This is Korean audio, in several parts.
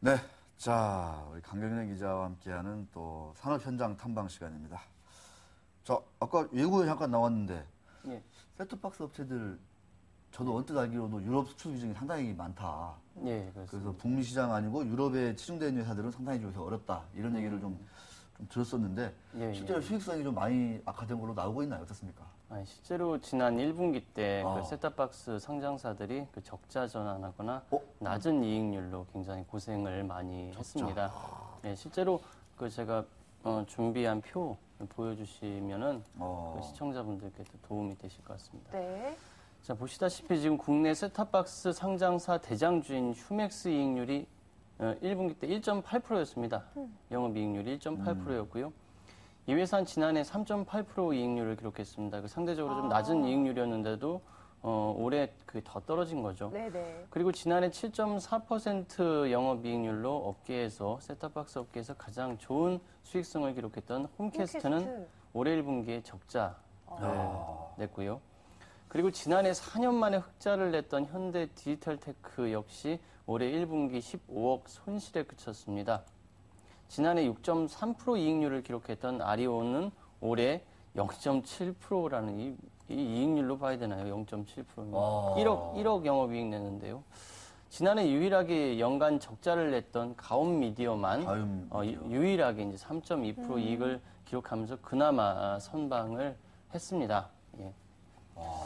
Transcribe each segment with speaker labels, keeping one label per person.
Speaker 1: 네, 자 우리 강경래 기자와 함께하는 또 산업 현장 탐방 시간입니다. 자, 아까 예고에 잠깐 나왔는데
Speaker 2: 예.
Speaker 1: 셋톱박스 업체들 저도 언뜻 알기로도 유럽 수출 비중이 상당히 많다.
Speaker 2: 예, 그렇습니다.
Speaker 1: 그래서 북미 시장 아니고 유럽에 치중된 회사들은 상당히 좀 어렵다. 이런 얘기를 좀 들었었는데 실제로 수익성이 좀 많이 악화된 걸로 나오고 있나요? 어떻습니까?
Speaker 2: 아니, 실제로 지난 1분기 때 그 셋탑박스 상장사들이 그 적자 전환하거나 낮은 이익률로 굉장히 고생을 많이 했습니다. 예, 실제로 그 제가 준비한 표 보여주시면은 그 시청자분들께도 도움이 되실 것 같습니다.
Speaker 3: 네.
Speaker 2: 자, 보시다시피 지금 국내 셋탑박스 상장사 대장주인 휴맥스 이익률이 1분기 때 1.8%였습니다. 영업이익률이 1.8%였고요. 이 회사는 지난해 3.8% 이익률을 기록했습니다. 상대적으로 좀 낮은 이익률이었는데도 올해 그게 더 떨어진 거죠.
Speaker 3: 네네.
Speaker 2: 그리고 지난해 7.4% 영업이익률로 업계에서 셋탑박스 업계에서 가장 좋은 수익성을 기록했던 홈캐스트는 올해 1분기에 적자를 냈고요. 그리고 지난해 4년 만에 흑자를 냈던 현대 디지털테크 역시 올해 1분기 15억 손실에 그쳤습니다. 지난해 6.3% 이익률을 기록했던 아리오는 올해 0.7%라는 이 이익률로 봐야 되나요? 0.7%면 1억 영업이익 내는데요. 지난해 유일하게 연간 적자를 냈던 가온미디어만 유일하게 이제 3.2% 이익을 기록하면서 그나마 선방을 했습니다. 예.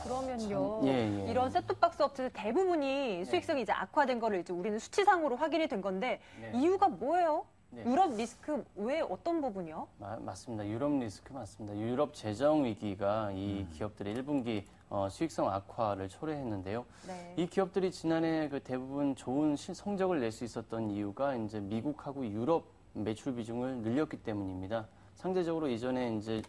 Speaker 3: 그러면요.
Speaker 2: 예.
Speaker 3: 이런 셋톱박스 업체들 대부분이 수익성이 이제 악화된 거를 이제 우리는 수치상으로 확인이 된 건데 이유가 뭐예요? 유럽 리스크 왜 어떤 부분이요?
Speaker 2: 맞습니다. 유럽 리스크 맞습니다. 유럽 재정 위기가 이 기업들의 1분기 수익성 악화를 초래했는데요.
Speaker 3: 네.
Speaker 2: 이 기업들이 지난해 그 대부분 좋은 성적을 낼 수 있었던 이유가 이제 미국하고 유럽 매출 비중을 늘렸기 때문입니다. 상대적으로 이전에 이제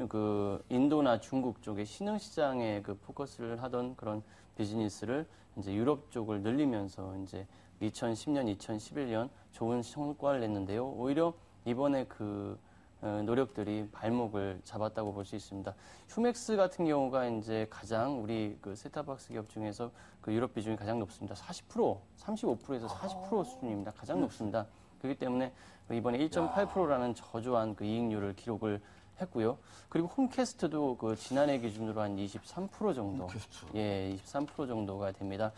Speaker 2: 그 인도나 중국 쪽에 신흥 시장에 그 포커스를 하던 그런 비즈니스를 이제 유럽 쪽을 늘리면서 이제 2010년, 2011년 좋은 성과를 냈는데요. 오히려 이번에 그 노력들이 발목을 잡았다고 볼 수 있습니다. 휴맥스 같은 경우가 이제 가장 우리 그 셋탑박스 기업 중에서 그 유럽 비중이 가장 높습니다. 40%, 35%에서 40% 수준입니다. 가장 높습니다. 그렇기 때문에 이번에 1.8%라는 저조한 그 이익률을 기록을 했고요. 그리고 홈캐스트도 그 지난해 기준으로 한 23% 정도, 예, 23% 정도가 됩니다.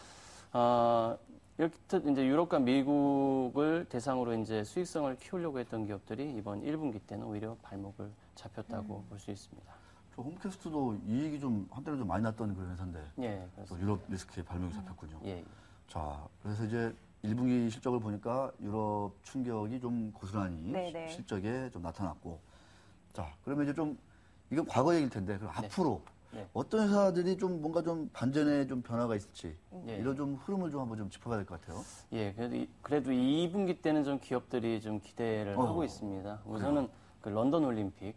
Speaker 2: 이렇게 이제 유럽과 미국을 대상으로 이제 수익성을 키우려고 했던 기업들이 이번 1분기 때는 오히려 발목을 잡혔다고 볼 수 있습니다.
Speaker 1: 저 홈캐스트도 이익이 좀 한때는 좀 많이 났던 그런 회사인데
Speaker 2: 예,
Speaker 1: 또 유럽 리스크에 발목이 잡혔군요.
Speaker 2: 예.
Speaker 1: 자, 그래서 이제 1분기 실적을 보니까 유럽 충격이 좀 고스란히 실적에 좀 나타났고, 자, 그러면 이제 좀 이건 과거 얘기일 텐데 그럼 앞으로 어떤 회사들이 좀 뭔가 좀 반전의 좀 변화가 있을지 이런 좀 흐름을 좀 한번 좀 짚어봐야 될 것 같아요.
Speaker 2: 예, 그래도 2분기 때는 좀 기업들이 좀 기대를 하고 있습니다. 우선은 그 런던 올림픽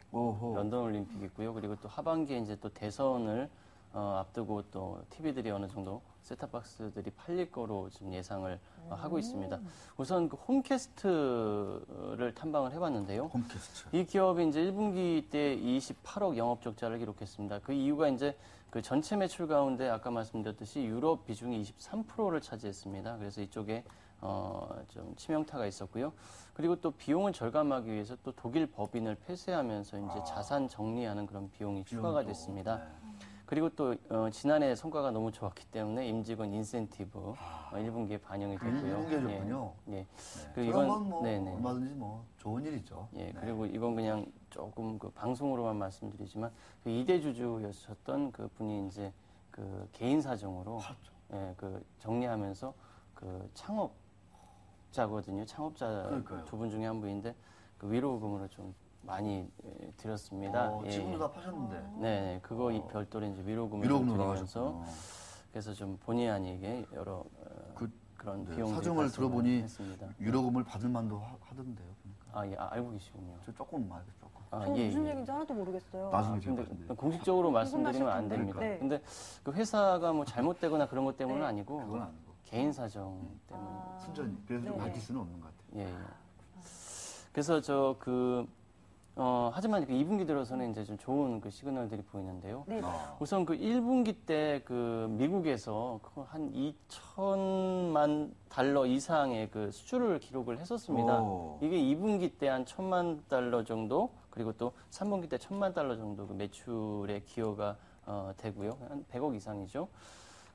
Speaker 2: 있고요. 그리고 또 하반기에 이제 또 대선을 앞두고 또 TV들이 어느 정도 셋탑박스들이 팔릴 거로 지금 예상을 하고 있습니다. 우선 그 홈캐스트를 탐방을 해봤는데요.
Speaker 1: 홈캐스트.
Speaker 2: 이 기업이 이제 1분기 때 28억 영업 적자를 기록했습니다. 그 이유가 이제 그 전체 매출 가운데 아까 말씀드렸듯이 유럽 비중이 23%를 차지했습니다. 그래서 이쪽에 좀 치명타가 있었고요. 그리고 또 비용을 절감하기 위해서 또 독일 법인을 폐쇄하면서 이제 자산 정리하는 그런 비용이 추가가 됐습니다. 그리고 또 지난해 성과가 너무 좋았기 때문에 임직원 인센티브 1분기에 반영이 됐고요.
Speaker 1: 1분기에 좋군요.
Speaker 2: 예.
Speaker 1: 그리고 이건 뭐 얼마든지 뭐 좋은 일이죠.
Speaker 2: 예. 그리고 이건 그냥 조금 그 방송으로만 말씀드리지만 그 이대주주였었던 그 분이 이제 그 개인 사정으로 그 정리하면서 그 창업자거든요. 창업자 두 분 중에 한 분인데 그 위로금으로 좀 많이 드렸습니다.
Speaker 1: 지금도 다 파셨는데.
Speaker 2: 네, 그거 별도로 이제 위로금을 드리면서 그래서 좀 본의 아니게 여러 그런 비용들이
Speaker 1: 사정을 들어보니
Speaker 2: 했습니다.
Speaker 1: 위로금을 받을 만도 하던데요. 그러니까.
Speaker 2: 예, 알고 계시군요.
Speaker 1: 저 조금 말고 조금.
Speaker 3: 저는 무슨 얘기인지 하나도 모르겠어요.
Speaker 1: 나중에
Speaker 2: 근데 공식적으로 말씀드리면 안 됩니다. 근데 그 회사가 뭐 잘못되거나 그런 것 때문은 아니고
Speaker 1: 그건 아니고
Speaker 2: 개인 사정 때문에
Speaker 1: 순전히 그래서 좀 밝힐 수는 없는 것 같아요.
Speaker 2: 예. 그래서 하지만 그 2분기 들어서는 이제 좀 좋은 그 시그널들이 보이는데요.
Speaker 3: 네.
Speaker 2: 우선 그 1분기 때 그 미국에서 한 2천만 달러 이상의 그 수출을 기록을 했었습니다. 이게 2분기 때 한 1,000만 달러 정도, 그리고 또 3분기 때 1,000만 달러 정도 그 매출의 기여가 되고요. 한 100억 이상이죠.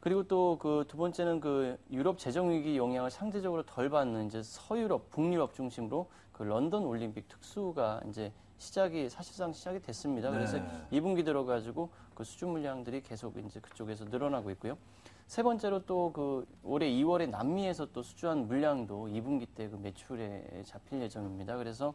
Speaker 2: 그리고 또 그 두 번째는 그 유럽 재정 위기 영향을 상대적으로 덜 받는 이제 서유럽, 북유럽 중심으로 그 런던 올림픽 특수가 이제 사실상 시작이 됐습니다. 그래서 2분기 들어가지고 그 수주 물량들이 계속 이제 그쪽에서 늘어나고 있고요. 세 번째로 또 그 올해 2월에 남미에서 또 수주한 물량도 2분기 때 그 매출에 잡힐 예정입니다. 그래서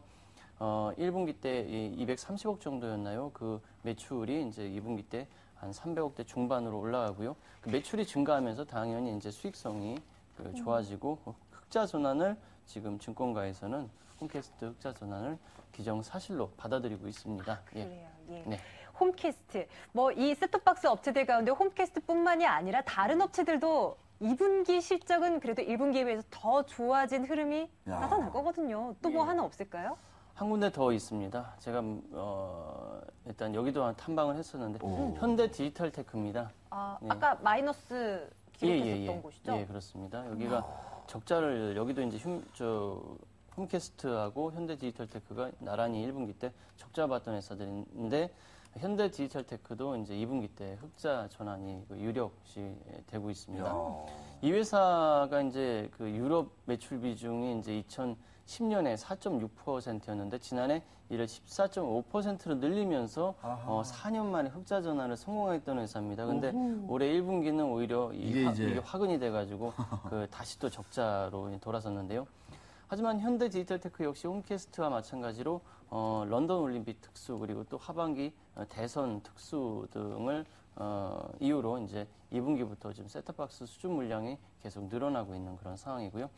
Speaker 2: 1분기 때 230억 정도였나요? 그 매출이 이제 2분기 때 한 300억대 중반으로 올라가고요. 그 매출이 증가하면서 당연히 이제 수익성이 그 좋아지고 흑자 전환을 지금 증권가에서는 홈캐스트 흑자 전환을 기정사실로 받아들이고 있습니다.
Speaker 3: 그래요. 예.
Speaker 2: 네.
Speaker 3: 홈캐스트. 뭐 이 셋톱박스 업체들 가운데 홈캐스트뿐만이 아니라 다른 업체들도 2분기 실적은 그래도 1분기에 비해서 더 좋아진 흐름이 나타날 거거든요. 또 뭐 하나 없을까요?
Speaker 2: 한 군데 더 있습니다. 제가 일단 여기도 탐방을 했었는데 현대 디지털 테크입니다.
Speaker 3: 네. 아까 마이너스 기록했었던 곳이죠?
Speaker 2: 예, 그렇습니다. 여기가 적자를 여기도 이제 홈캐스트하고 현대 디지털 테크가 나란히 1분기 때 적자 봤던 회사들인데 현대 디지털 테크도 이제 2분기 때 흑자 전환이 유력시 되고 있습니다. 이 회사가 이제 그 유럽 매출 비중이 이제 2010년에 4.6%였는데 지난해 이를 14.5%로 늘리면서 4년 만에 흑자 전환을 성공했던 회사입니다. 근데 올해 1분기는 오히려 이게 화근이 돼가지고 그 다시 또 적자로 돌아섰는데요. 하지만 현대 디지털 테크 역시 홈캐스트와 마찬가지로 런던 올림픽 특수 그리고 또 하반기 대선 특수 등을 이유로 이제 2분기부터 지금 셋톱박스 수주 물량이 계속 늘어나고 있는 그런 상황이고요.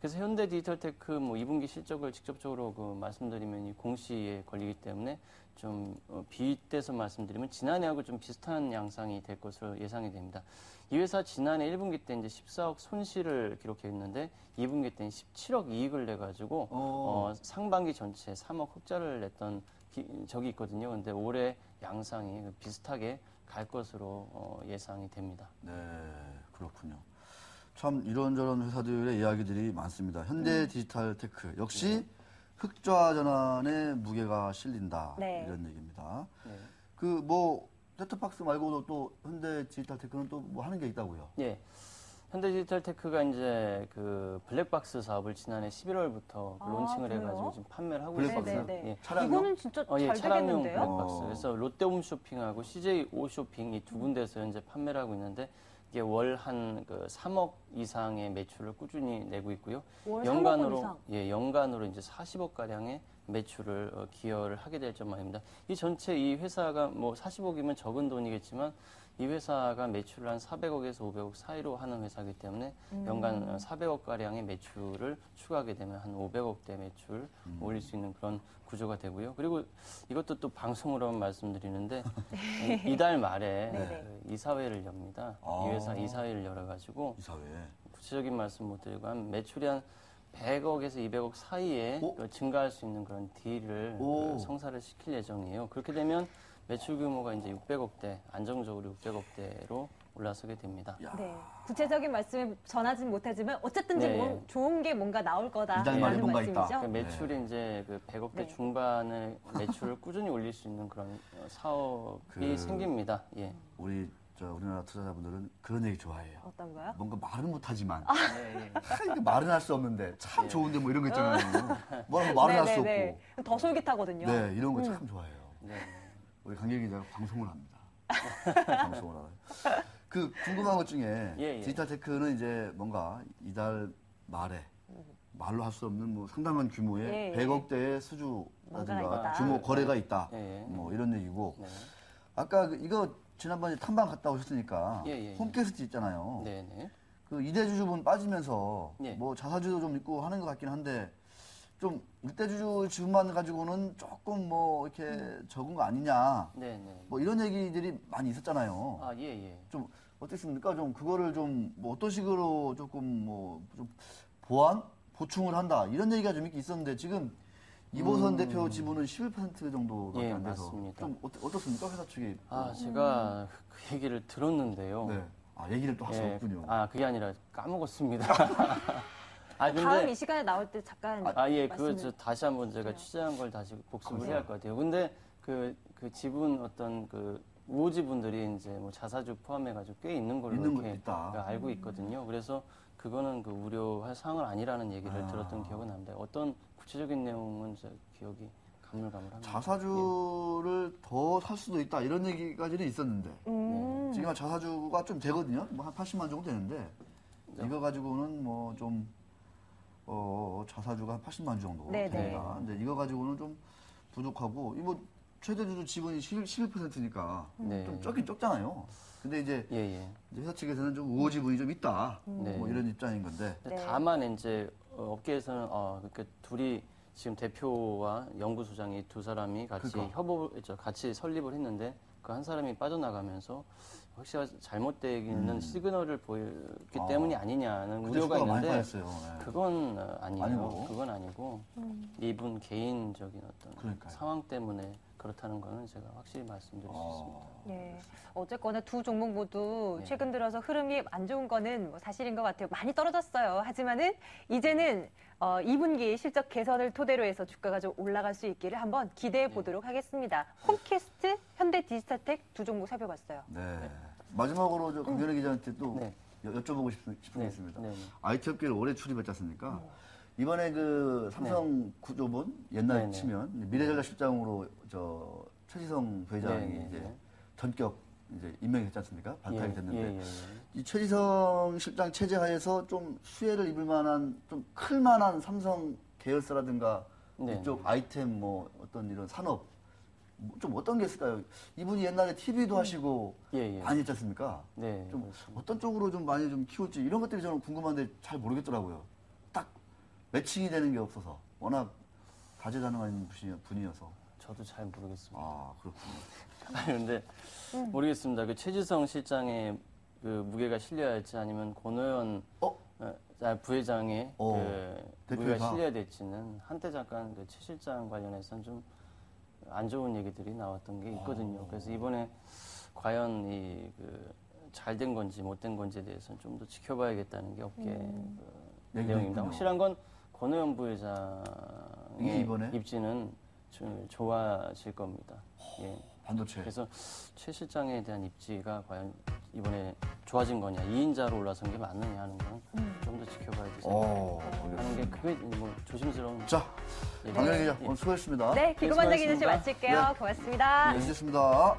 Speaker 2: 그래서 현대 디지털 테크 2분기 실적을 직접적으로 말씀드리면 이 공시에 걸리기 때문에 좀 빗대서 말씀드리면 지난해하고 좀 비슷한 양상이 될 것으로 예상이 됩니다. 이 회사 지난해 1분기 때 이제 14억 손실을 기록했는데 2분기 때는 17억 이익을 내가지고 상반기 전체에 3억 흑자를 냈던 적이 있거든요. 근데 올해 양상이 비슷하게 갈 것으로 예상이 됩니다.
Speaker 1: 네, 그렇군요. 참 이런저런 회사들의 이야기들이 많습니다. 현대 디지털 테크 역시 흑자 전환에 무게가 실린다 이런 얘기입니다. 그 셋톱박스 말고도 또 현대 디지털 테크는 또 뭐 하는 게 있다고요?
Speaker 2: 예. 현대 디지털 테크가 이제 그 블랙박스 사업을 지난해 11월부터 론칭을 해가지고 지금 판매를 하고 있습니다.
Speaker 3: 예. 이거는 진짜 잘
Speaker 2: 차량용
Speaker 3: 되겠는데요?
Speaker 2: 블랙박스. 그래서 롯데홈쇼핑하고 CJ 오쇼핑 이 두 군데에서 현재 판매를 하고 있는데 이게 월 한 3억 이상의 매출을 꾸준히 내고 있고요.
Speaker 3: 월
Speaker 2: 연간으로
Speaker 3: 3억 이상?
Speaker 2: 예, 연간으로 이제 40억 가량의 매출을 기여를 하게 될 전망입니다. 이 전체 이 회사가 40억이면 적은 돈이겠지만 이 회사가 매출을 한 400억에서 500억 사이로 하는 회사이기 때문에 연간 400억 가량의 매출을 추가하게 되면 한 500억대 매출 올릴 수 있는 그런 구조가 되고요. 그리고 이것도 또 방송으로 말씀드리는데 이달 말에 그 이사회를 엽니다. 이 회사 이사회를 열어가지고
Speaker 1: 이사회.
Speaker 2: 구체적인 말씀 못 드리고 한 매출이 한 100억에서 200억 사이에 증가할 수 있는 그런 딜을 성사를 시킬 예정이에요. 그렇게 되면 매출 규모가 이제 600억대, 안정적으로 600억대로 올라서게 됩니다.
Speaker 3: 네. 구체적인 말씀을 전하진 못하지만 어쨌든 좋은 게 뭔가 나올
Speaker 1: 이달 말에
Speaker 3: 거다라는
Speaker 1: 뭔가
Speaker 3: 말씀이죠.
Speaker 1: 있다.
Speaker 2: 매출이 이제 그 100억대 중반의 매출을 꾸준히 올릴 수 있는 그런 사업이 생깁니다. 예.
Speaker 1: 우리나라 투자자분들은 그런 얘기 좋아해요.
Speaker 3: 어떤가요?
Speaker 1: 뭔가 말은 못하지만 이게 말은 할 수 없는데 참 좋은데 뭐 이런 거 있잖아요. 뭐라고 말은 할 수 없고.
Speaker 3: 더 솔깃하거든요.
Speaker 1: 네, 이런 거 참 좋아해요.
Speaker 2: 네.
Speaker 1: 우리 강길 기자가 방송을 합니다. 방송을 하요. 그 궁금한 것 중에 디지털 테크는 이제 뭔가 이달 말에 말로 할 수 없는 상당한 규모의 100억대의 수주라든가 규모 거래가 있다. 뭐 이런 얘기고. 아까 이거 지난번에 탐방 갔다 오셨으니까 홈캐스트 있잖아요. 그 이대주주분 빠지면서 뭐 자사주도 좀 있고 하는 것 같긴 한데 좀 일대주주 지분만 가지고는 조금 이렇게 적은 거 아니냐. 뭐 이런 얘기들이 많이 있었잖아요. 좀 어떻습니까? 좀 그거를 좀 어떤 식으로 조금 좀 보충을 한다 이런 얘기가 좀 있었는데 지금 이보선 대표 지분은 11% 정도밖에
Speaker 2: 예,
Speaker 1: 안 돼서
Speaker 2: 맞습니다.
Speaker 1: 좀 어떻습니까? 회사 측이.
Speaker 2: 제가 그 얘기를 들었는데요.
Speaker 1: 네. 얘기를 또 하셨군요.
Speaker 2: 그게 아니라 까먹었습니다.
Speaker 3: 근데 다음 이 시간에 나올 때 잠깐
Speaker 2: 다시 한번 제가 취재한 걸 다시 복습을 해야 할 것 같아요. 근데 그 지분 어떤 그 우호지분들이 이제 뭐 자사주 포함해가지고 꽤 있는 걸로 이렇게 알고 있거든요. 그래서 그거는 그 우려할 사항은 아니라는 얘기를 들었던 기억은 납니다. 어떤 구체적인 내용은 제 기억이 가물가물합니다.
Speaker 1: 자사주를 더 살 수도 있다 이런 얘기까지는 있었는데 지금 자사주가 좀 되거든요. 뭐 한 80만 정도 되는데 이거 가지고는 뭐 좀 자사주가 한 80만 주 정도 됩니다. 근데 이거 가지고는 좀 부족하고 이 뭐 최대주주 지분이 11%니까 좀 적긴 적잖아요. 근데 이제 회사 측에서는 좀 우호 지분이 좀 있다. 뭐 이런 입장인 건데.
Speaker 2: 다만 이제 업계에서는 그러니까 둘이 지금 대표와 연구소장이 두 사람이 같이 같이 설립을 했는데 그 한 사람이 빠져나가면서 혹시 잘못되기는 시그널을 보였기 때문이 아니냐는 우려가 있는데 그건 아니에요. 그건 아니고 이분 개인적인 어떤 상황 때문에 그렇다는 거는 제가 확실히 말씀드릴 수 있습니다.
Speaker 3: 예. 어쨌거나 두 종목 모두 최근 들어서 흐름이 안 좋은 거는 뭐 사실인 것 같아요. 많이 떨어졌어요. 하지만은 이제는 2분기 실적 개선을 토대로 해서 주가가 좀 올라갈 수 있기를 한번 기대해 보도록 하겠습니다. 홈캐스트, 현대디지털텍 두 종목 살펴봤어요.
Speaker 1: 네. 마지막으로 저 강현우 기자한테 또 여쭤보고 싶은 게 있습니다. IT 업계를 오래 출입했지 않습니까? 이번에 그 삼성 구조본 옛날 치면 미래전략실장으로 저 최지성 부회장이 이제 전격 이제 임명이 됐지 않습니까? 발탁이 됐는데 이 최지성 실장 체제 하에서 좀 수혜를 입을 만한 좀 클 만한 삼성 계열사라든가 이쪽 아이템 뭐 어떤 이런 산업 좀 어떤 게 있을까요? 이분이 옛날에 TV도 하시고 많이 했지 않습니까? 좀 어떤 쪽으로 좀 많이 좀 키울지 이런 것들이 저는 궁금한데 잘 모르겠더라고요. 딱 매칭이 되는 게 없어서 워낙 다재다능한 분이어서
Speaker 2: 저도 잘 모르겠습니다.
Speaker 1: 그렇군요.
Speaker 2: 근데 모르겠습니다. 그 최지성 실장의 그 무게가 실려야 할지 아니면 권오현 부회장의 그 무게가 실려야 될지는 한때 잠깐 그 최 실장 관련해서는 좀 안 좋은 얘기들이 나왔던 게 있거든요. 그래서 이번에 과연 이 그 잘된 건지 못된 건지에 대해서는 좀 더 지켜봐야겠다는 게 업계 그 내용입니다. 확실한 건 권오현 부회장의 입지는 좀 좋아질 겁니다.
Speaker 1: 반도체.
Speaker 2: 그래서 최 실장에 대한 입지가 과연 이번에 좋아진 거냐, 2인자로 올라선 게 맞느냐 하는 건 좀 더 지켜봐야 되지 않나 하는 게 그게 뭐 조심스러운.
Speaker 1: 자, 강현우 기자 오늘 수고했습니다.
Speaker 3: 네, 기고만장 기자씨 마칠게요. 고맙습니다.
Speaker 1: 수고하셨습니다.